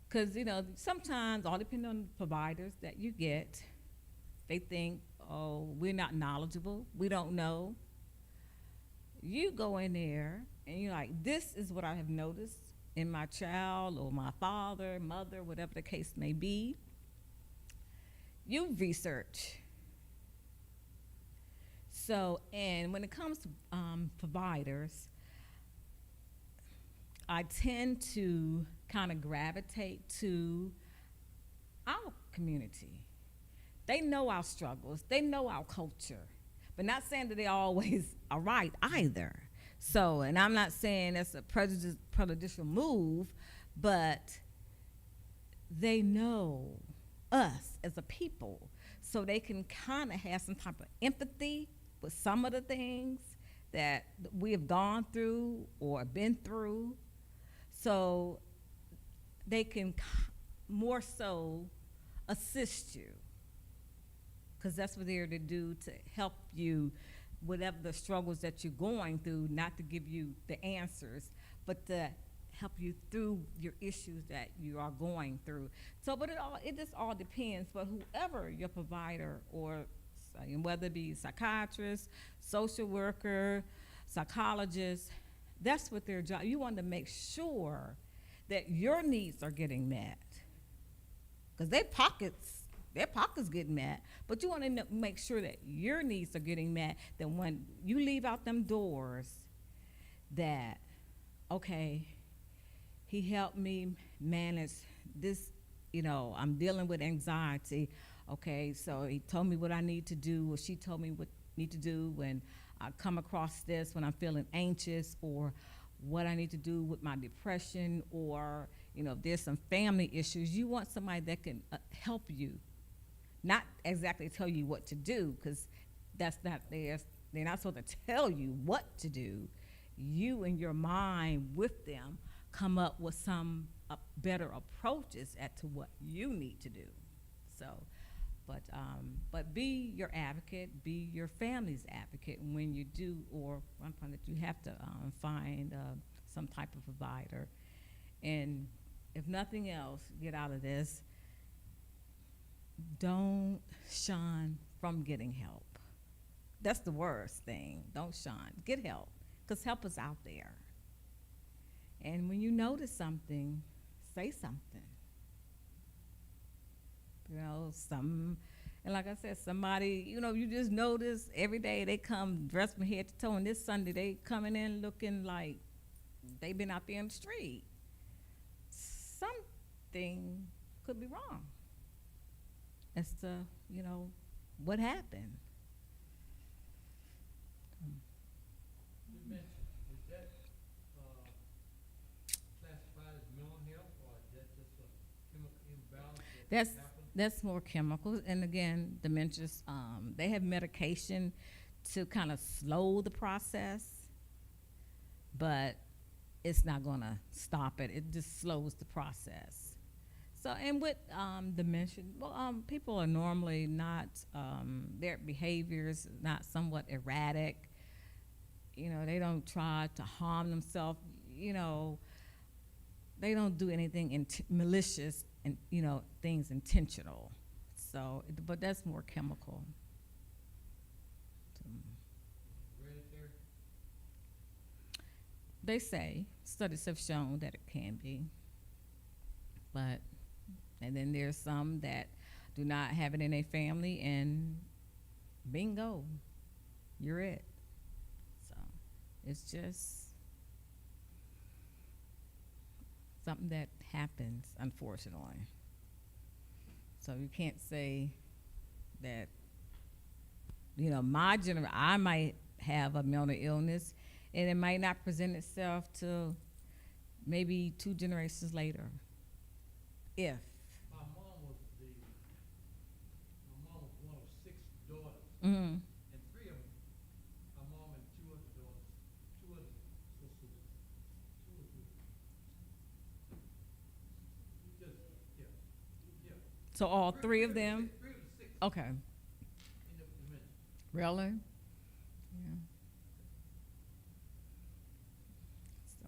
because, sometimes, all depending on the providers that you get, they think, we're not knowledgeable. We don't know. You go in there and you're like, this is what I have noticed in my child or my father, mother, whatever the case may be. You research. So, and when it comes to providers, I tend to kind of gravitate to our community. They know our struggles. They know our culture. But not saying that they always are right either. So, and I'm not saying that's a prejudicial move, but they know us as a people. So they can kind of have some type of empathy with some of the things that we have gone through or been through. So they can more so assist you, because that's what they're to do, to help you whatever the struggles that you're going through, not to give you the answers, but to help you through your issues that you are going through. So, but it just all depends. But whoever your provider, or whether it be psychiatrist, social worker, psychologist, that's what their job. You want to make sure that your needs are getting met, because their pockets getting met, but you want to make sure that your needs are getting met, that when you leave out them doors, that, okay, he helped me manage this, I'm dealing with anxiety, okay, so he told me what I need to do, or she told me what I need to do when I come across this, when I'm feeling anxious, or what I need to do with my depression, or, if there's some family issues. You want somebody that can help you. Not exactly tell you what to do, because that's not theirs. They're not supposed to tell you what to do. You, in your mind with them, come up with some better approaches as to what you need to do. So, but be your advocate, be your family's advocate when you do, or one point that you have to find some type of provider. And if nothing else, get out of this. Don't shun from getting help. That's the worst thing. Don't shun. Get help, because help is out there. And when you notice something, say something. You know, and like I said, somebody, you know, you just notice every day they come dressed from head to toe, and this Sunday they coming in looking like they been out there in the street. Something could be wrong as to, you know, what happened. Dementia, is that classified as mental health, or is that just a chemical imbalance that That's happens? that's more chemicals, and again, dementia's. They have medication to kind of slow the process, but it's not going to stop it. It just slows the process. So, and with dementia, well, people are normally not. Their behaviors not somewhat erratic. You know, they don't try to harm themselves. You know, they don't do anything malicious and, you know, things intentional. So, but that's more chemical. Hereditary? They say studies have shown that it can be, but and then there's some that do not have it in their family, and bingo, you're it. So it's just something that happens, unfortunately. So you can't say that, you know, I might have a mental illness, and it might not present itself till maybe 2 generations later. If. My mom was one of 6 daughters, Mm-hmm. and 3 of them, my mom and 2 other daughters, 2 other sisters, 2 or 3. Just, yeah. So all 3 of them? 3 of the 6 Okay. end up with dementia. Really? Yeah. So,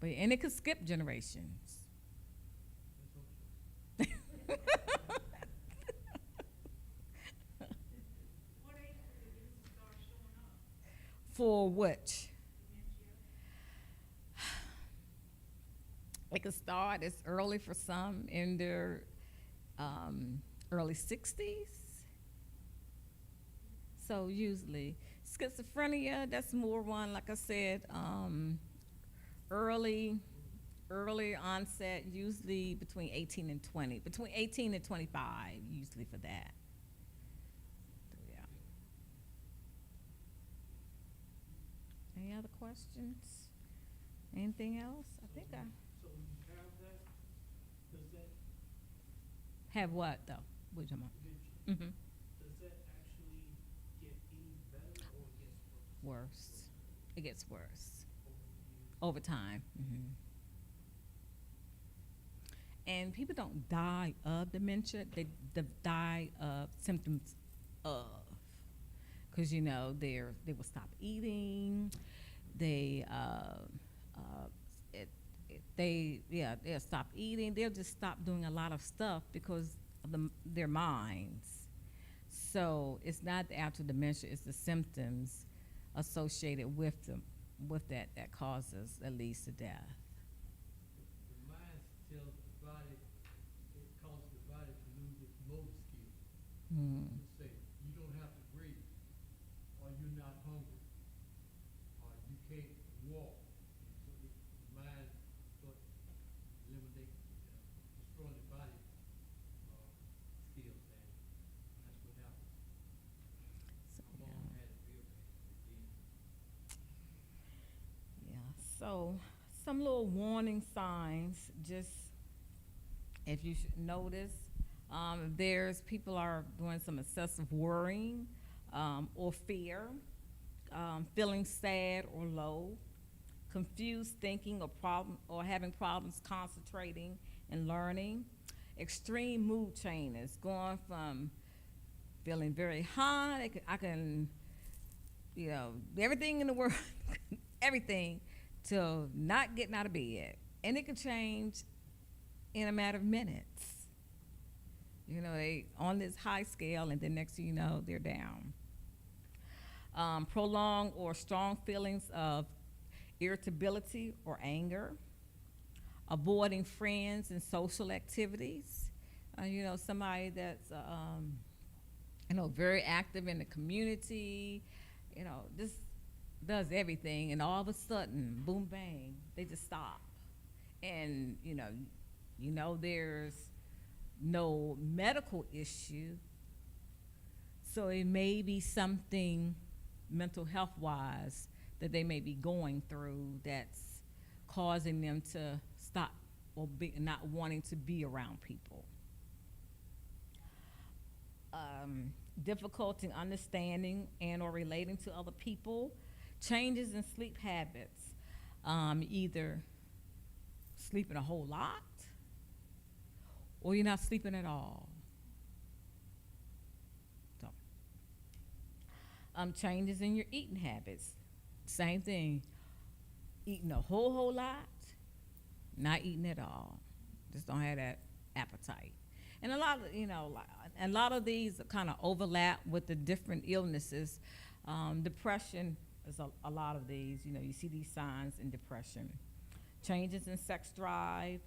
but and it could skip generations. What age would the disease start showing up? For which? Dementia? It could start as early for some in their early 60s. So usually schizophrenia, that's more one, like I said, early onset, usually between 18 and 20, between 18 and 25, usually for that. So, yeah. Any other questions? Anything else? I think I So when you have that, does that have what though? What you talking dementia, about? Mm-hmm. does that actually get any better or it gets worse Worse. It gets worse over the years? over time. Mm-hmm. And people don't die of dementia; they die of symptoms of, because you know they will stop eating, they'll stop eating. They'll just stop doing a lot of stuff because of their minds. So it's not the actual dementia; it's the symptoms associated with that causes that leads to death. The mind tells the body, it causes the body to lose its motor skills. Mm. Let's say, you don't have to breathe, or you're not hungry, or you can't walk. So the mind starts eliminating, destroying the body skills, and that's what happens. So, My mom had it real bad then. yeah. So some little warning signs, just if you should notice, there's people are doing some excessive worrying or fear, feeling sad or low, confused thinking or having problems concentrating and learning, extreme mood changes, going from feeling very high, I can, you know, everything in the world, everything, to not getting out of bed. And it can change in a matter of minutes. You know, they on this high scale, and then next thing you know, they're down. Prolonged or strong feelings of irritability or anger, avoiding friends and social activities. Somebody that's very active in the community, just does everything, and all of a sudden, boom, bang, they just stop. And, there's no medical issue, so it may be something mental health-wise that they may be going through that's causing them to stop or not wanting to be around people. Difficulty in understanding and or relating to other people, changes in sleep habits, either sleeping a whole lot or you're not sleeping at all. So, changes in your eating habits, same thing, eating a whole lot, not eating at all, just don't have that appetite. And a lot of these kind of overlap with the different illnesses. Depression is a lot of these. You see these signs in depression. Changes in sex drive,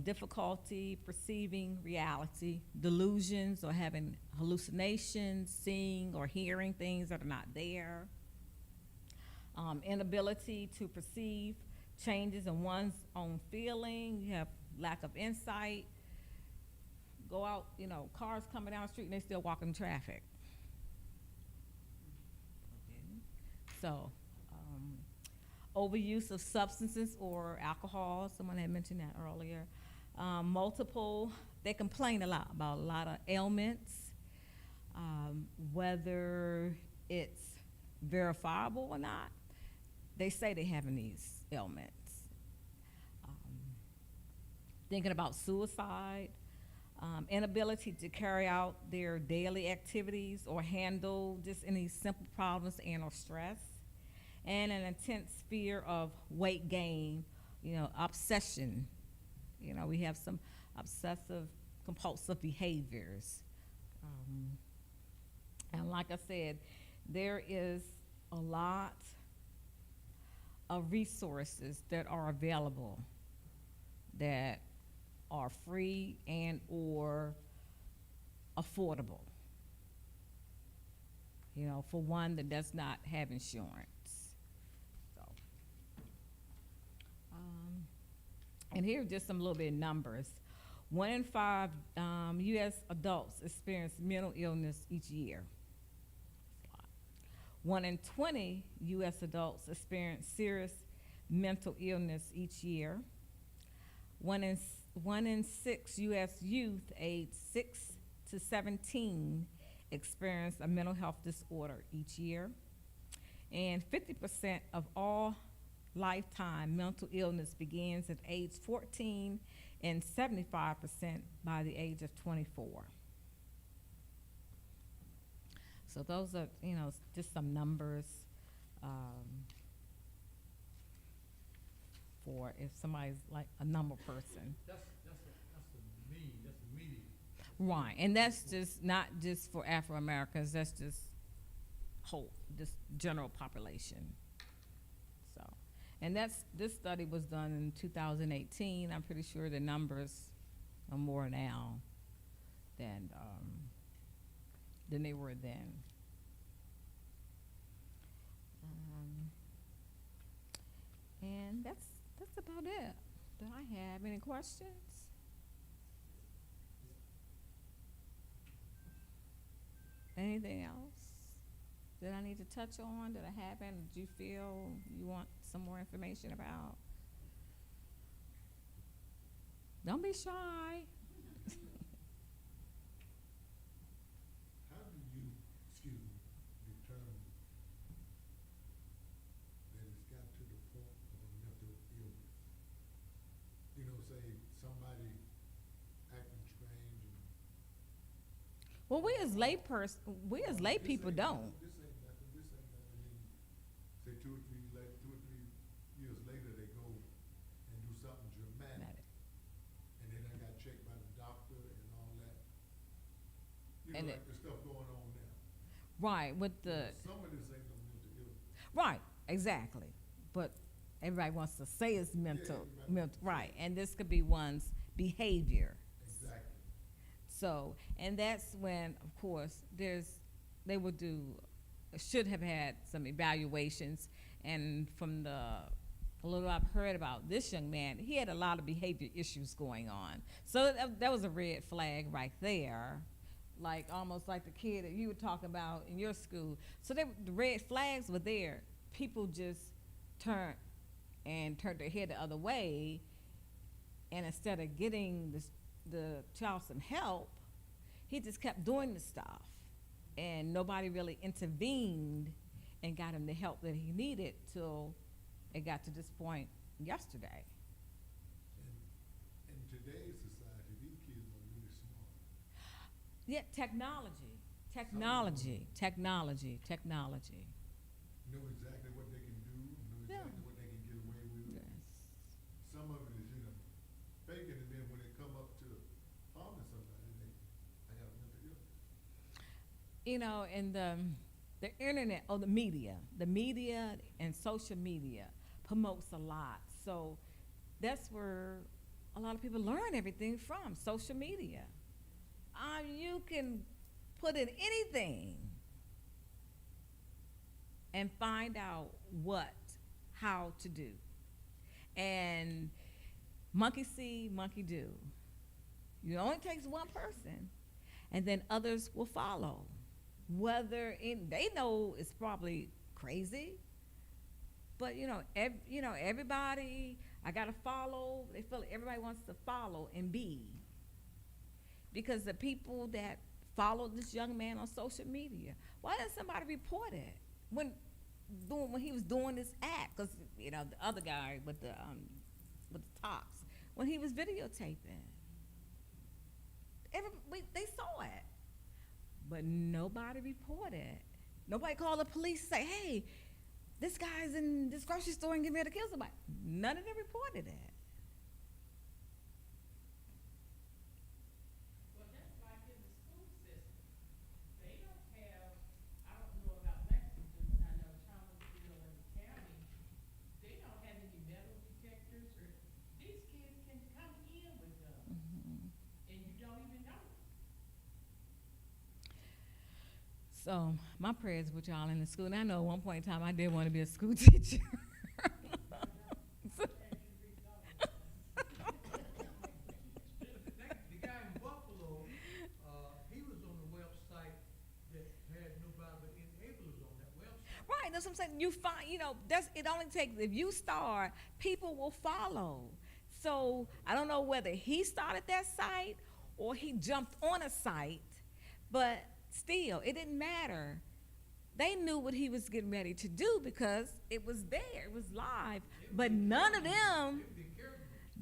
difficulty perceiving reality, delusions or having hallucinations, seeing or hearing things that are not there, inability to perceive changes in one's own feeling. You have lack of insight. Go out, cars coming down the street and they still walking in traffic. Okay. So, overuse of substances or alcohol, someone had mentioned that earlier. They complain a lot about a lot of ailments, whether it's verifiable or not. They say they having these ailments. Thinking about suicide, inability to carry out their daily activities or handle just any simple problems and or stress, and an intense fear of weight gain, obsession. We have some obsessive compulsive behaviors. And like I said, there is a lot of resources that are available that are free and or affordable, for one that does not have insurance. So, and here are just some little bit of numbers. 1 in 5 U.S. adults experience mental illness each year. 1 in 20 U.S. adults experience serious mental illness each year. 1 in 6 U.S. youth aged 6 to 17 experience a mental health disorder each year. And 50% of all lifetime mental illness begins at age 14 and 75% by the age of 24. So those are, just some numbers for if somebody's like a number person. That's the median. Right, and that's just not just for Afro-Americans, that's just just general population. So, and this study was done in 2018. I'm pretty sure the numbers are more now than they were then. And that's about it that I have. Any questions? Anything else that I need to touch on that I haven't? Did you feel you want some more information about? Don't be shy. How do you, determine that it's got to the point of mental illness? Say somebody acting strange and. Well, we as lay people don't. This ain't nothing. Say 2 or 3 years later, they go and do something dramatic, and then I got checked by the doctor and all that. And like the stuff going on now. Right, with the Some of this ain't no mental illness. right, exactly. But everybody wants to say it's mental, everybody right, and this could be one's behavior. Exactly. So, and that's when, of course, they would should have had some evaluations, and from the little I've heard about this young man, he had a lot of behavior issues going on. So that was a red flag right there, like almost like the kid that you were talking about in your school. So the red flags were there. People just turned their head the other way, and instead of getting the child some help, he just kept doing the stuff, and nobody really intervened and got him the help that he needed till it got to this point yesterday. And in today's society, these kids are really smart. Yeah, technology. Know exactly what they can do, know Yeah. exactly what they can get away with. Yes. Some of it is, faking, and then when they come up to harming somebody, I got a mental illness. And the internet or the media and social media promotes a lot. So that's where a lot of people learn everything from, social media. You can put in anything and find out how to do. And monkey see, monkey do. It only takes one person, and then others will follow. They know it's probably crazy, but everybody, I gotta follow. They feel like everybody wants to follow and be, because the people that followed this young man on social media, why didn't somebody report it when he was doing this act? Because the other guy with the tops, when he was videotaping, they saw it. But nobody reported. Nobody called the police and say, hey, this guy's in this grocery store and getting ready to kill somebody. None of them reported it. Well, that's like in the school system. They don't have, I don't know about Lexington, but I know Thomasville and the county, they don't have any metal detectors, or these kids can come in with them, and you don't even know. So my prayers with y'all in the school. And I know at one point in time I did want to be a school teacher. The guy in Buffalo, he was on the website that had nobody but enablers on that website. Right, that's what I'm saying. You find, it only takes, if you start, people will follow. So I don't know whether he started that site or he jumped on a site, but still, it didn't matter. They knew what he was getting ready to do because it was there, it was live. But none of them,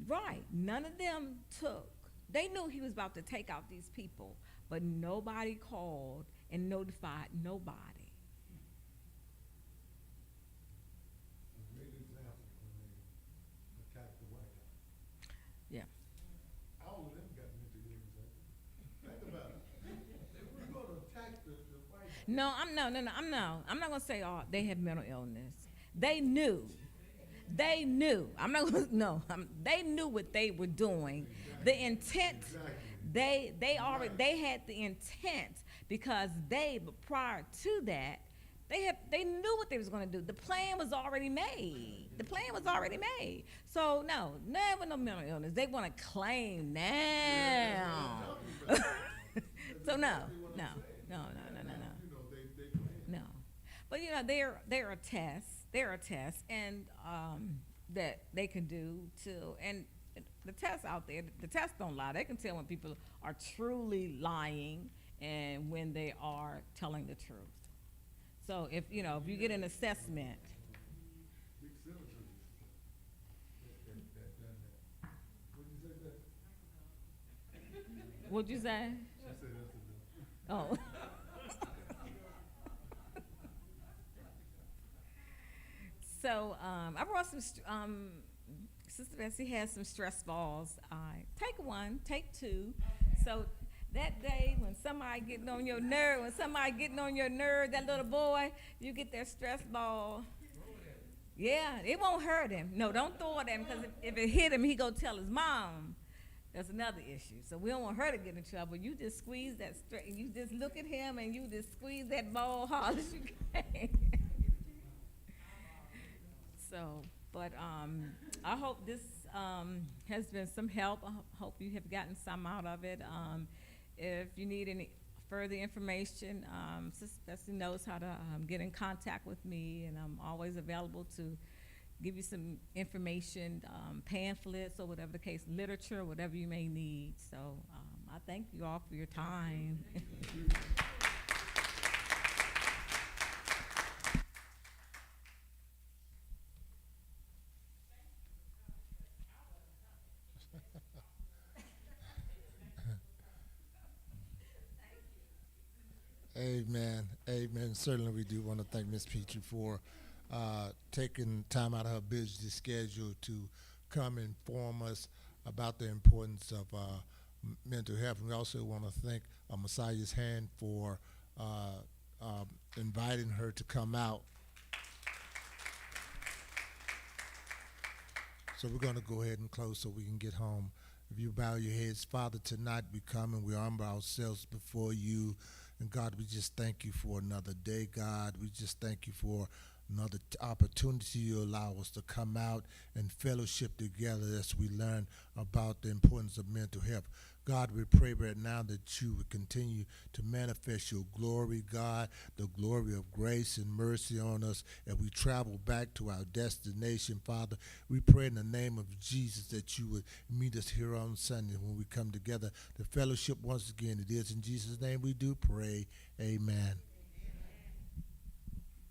right, none of them they knew he was about to take out these people, but nobody called and notified nobody. A great example when they attacked the White House. Yeah. All of them got mental illness. Think about it. They were going to attack the White House. No, I'm not gonna say they have mental illness. They knew. They knew. They knew what they were doing. The intent. Exactly. They had the intent because but prior to that, they knew what they was gonna do. The plan was already made. So never no mental illness. They want to claim now. So no. No, but they're a test. They're a test, and that they can do too. And the tests out there, the tests don't lie. They can tell when people are truly lying and when they are telling the truth. So if you get an assessment. Big senators that done that. What'd you say, that? What'd you say? I said that's enough. Oh. So I brought some. Sister Bessie has some stress balls. Take one, take two. So that day when somebody getting on your nerve, that little boy, you get that stress ball. Yeah, it won't hurt him. No, don't throw it at him, because if it hit him, he go tell his mom. That's another issue. So we don't want her to get in trouble. You just squeeze that straight. You just look at him and you just squeeze that ball hard as you can. So, but I hope this has been some help. I hope you have gotten some out of it. If you need any further information, Sister Bessie knows how to get in contact with me, and I'm always available to give you some information, pamphlets or whatever the case, literature, whatever you may need. So I thank you all for your time. Amen. Amen. Certainly, we do want to thank Ms. Petrie for taking time out of her busy schedule to come inform us about the importance of mental health. And we also want to thank Messiah's Hand for inviting her to come out. So we're going to go ahead and close so we can get home. If you bow your heads, Father, tonight we come and we humble ourselves before you. And God, we just thank you for another day, God. We just thank you for another opportunity you allow us to come out and fellowship together as we learn about the importance of mental health. God, we pray right now that you would continue to manifest your glory, God, the glory of grace and mercy on us as we travel back to our destination, Father. We pray in the name of Jesus that you would meet us here on Sunday when we come together to fellowship once again. It is in Jesus' name we do pray. Amen.